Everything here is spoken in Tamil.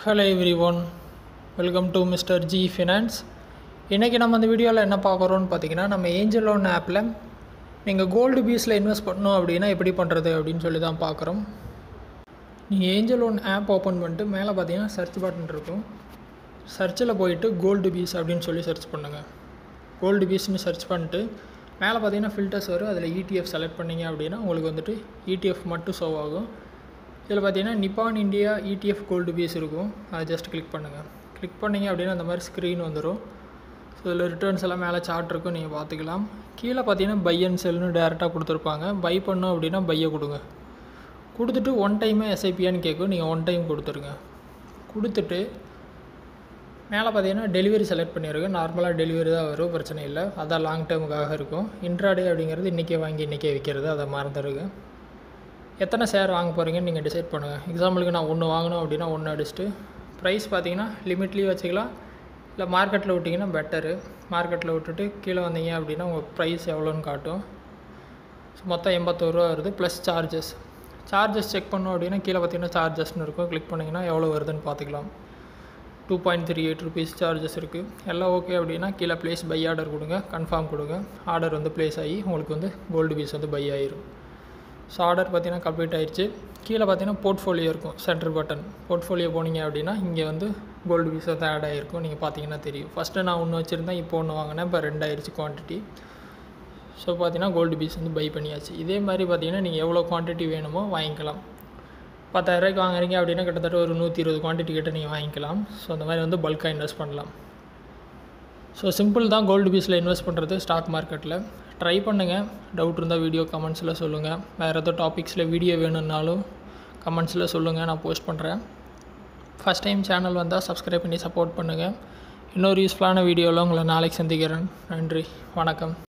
Hello everyone, welcome to Mr. G Finance. இன்றைக்கி நம்ம இந்த வீடியோவில் என்ன பார்க்குறோன்னு பார்த்தீங்கன்னா, நம்ம ஏஞ்சல் லோன் ஆப்பில் நீங்கள் கோல்டு பீஸில் இன்வெஸ்ட் பண்ணணும் அப்படின்னா எப்படி பண்ணுறது அப்படின்னு சொல்லி தான் பார்க்குறோம். நீங்கள் ஏஞ்சல் லோன் ஆப் ஓப்பன் பண்ணிட்டு மேலே பார்த்தீங்கன்னா சர்ச் பட்டன் இருக்கும். சர்ச்சில் போயிட்டு கோல்டு பீஸ் அப்படின்னு சொல்லி சர்ச் பண்ணுங்கள். கோல்டு பீஸ்னு சர்ச் பண்ணிட்டு மேலே பார்த்தீங்கன்னா ஃபில்டர்ஸ் வரும். அதில் ETF செலக்ட் பண்ணிங்க அப்படின்னா உங்களுக்கு வந்துட்டு ETF மட்டும் ஷோ ஆகும். இதில் பார்த்தீங்கன்னா Nippon India ETF gold BeES இருக்கும். அதை ஜஸ்ட் கிளிக் பண்ணுங்கள். கிளிக் பண்ணிங்க அப்படின்னா அந்த மாதிரி ஸ்க்ரீன் வந்துடும். ஸோ இதில் ரிட்டர்ன்ஸ் எல்லாம் மேலே சார்ட் இருக்கும், நீங்கள் பார்த்துக்கலாம். கீழே பார்த்தீங்கன்னா பை அண்ட் செல்னு டேரெக்டாக கொடுத்துருப்பாங்க. பை பண்ணோம் அப்படின்னா பையை கொடுங்க. கொடுத்துட்டு ஒன் டைமே SIPன்னு கேட்கும், நீங்கள் ஒன் டைம் கொடுத்துருங்க. கொடுத்துட்டு மேலே பார்த்தீங்கன்னா டெலிவரி செலக்ட் பண்ணிடுங்க. நார்மலாக டெலிவரி தான் வரும், பிரச்சனை இல்லை. அதான் லாங் டேர்முக்காக இருக்கும். இன்ட்ராடே அப்படிங்கிறது இன்றைக்கே வாங்கி இன்றைக்கே விற்கிறது, அதை மறந்துடுங்க. எத்தனை ஷேர் வாங்க போகிறீங்கன்னு நீங்கள் டிசைட் பண்ணுங்கள். எக்ஸாம்பிளுக்கு நான் ஒன்று வாங்கணும் அப்படின்னா ஒன்று அடிச்சுட்டு ப்ரைஸ் பார்த்தீங்கன்னா லிமிட்லேயும் வச்சுக்கலாம், இல்லை மார்க்கெட்டில் விட்டிங்கன்னா பெட்டரு. மார்க்கெட்டில் விட்டுட்டு கீழே வந்தீங்க அப்படின்னா உங்கள் ப்ரைஸ் எவ்வளோன்னு காட்டும். ஸோ மொத்தம் 81 ரூபா வருது ப்ளஸ் சார்ஜஸ் செக் பண்ணோம் அப்படின்னா கீழே பார்த்தீங்கன்னா சார்ஜஸ்னு இருக்கும். கிளிக் பண்ணிங்கன்னா எவ்வளோ வருதுன்னு பார்த்துக்கலாம். 2.38 ருபீஸ் சார்ஜஸ் இருக்குது. எல்லாம் ஓகே அப்படின்னா கீழே ப்ளேஸ் பை ஆர்டர் கொடுங்க, கன்ஃபார்ம் கொடுங்க. ஆர்டர் வந்து ப்ளேஸ் ஆகி உங்களுக்கு வந்து கோல்டு பீஸ் வந்து பை ஆகிரும். ஸோ ஆர்டர் பார்த்தீங்கன்னா கம்ப்ளீட் ஆகிடுச்சு. கீழே பார்த்தீங்கன்னா போர்ட்ஃபோலியோ இருக்கும், சென்டர் பட்டன். போர்ட்ஃபோலியோ போனீங்க அப்படின்னா இங்கே வந்து கோல்டு பீஸ் வந்து ஆட் ஆகிருக்கும், நீங்கள் பார்த்தீங்கன்னா தெரியும். ஃபஸ்ட்டு நான் ஒன்று வச்சுருந்தேன், இப்போ ஒன்று வாங்கினேன், இப்போ 2 ஆயிடுச்சு குவான்டிட்டி. ஸோ பார்த்தீங்கன்னா கோல்டு பீஸ் வந்து பை பண்ணியாச்சு. இதே மாதிரி பார்த்தீங்கன்னா நீங்கள் எவ்வளோ குவான்டிட்டி வேணுமோ வாங்கிக்கலாம். 10,000 ரூபாய்க்கு வாங்குறீங்க அப்படின்னா கிட்டத்தட்ட ஒரு 120 குவான்டிட்டி கிட்ட நீங்கள் வாங்கிக்கலாம். ஸோ அந்த மாதிரி வந்து பல்காக இன்வெஸ்ட் பண்ணலாம். ஸோ சிம்பிள் தான் கோல்டு பீஸில் இன்வெஸ்ட் பண்ணுறது ஸ்டாக் மார்க்கெட்டில். ட்ரை பண்ணுங்கள். டவுட் இருந்தால் வீடியோ கமெண்ட்ஸில் சொல்லுங்கள். வேறு ஏதோ டாபிக்ஸில் வீடியோ வேணும்னாலும் கமெண்ட்ஸில் சொல்லுங்கள், நான் போஸ்ட் பண்ணுறேன். ஃபஸ்ட் டைம் சேனல் வந்தால் சப்ஸ்கிரைப் பண்ணி சப்போர்ட் பண்ணுங்கள். இன்னொரு யூஸ்ஃபுல்லான வீடியோவில் உங்களை நாளைக்கு சந்திக்கிறேன். நன்றி, வணக்கம்.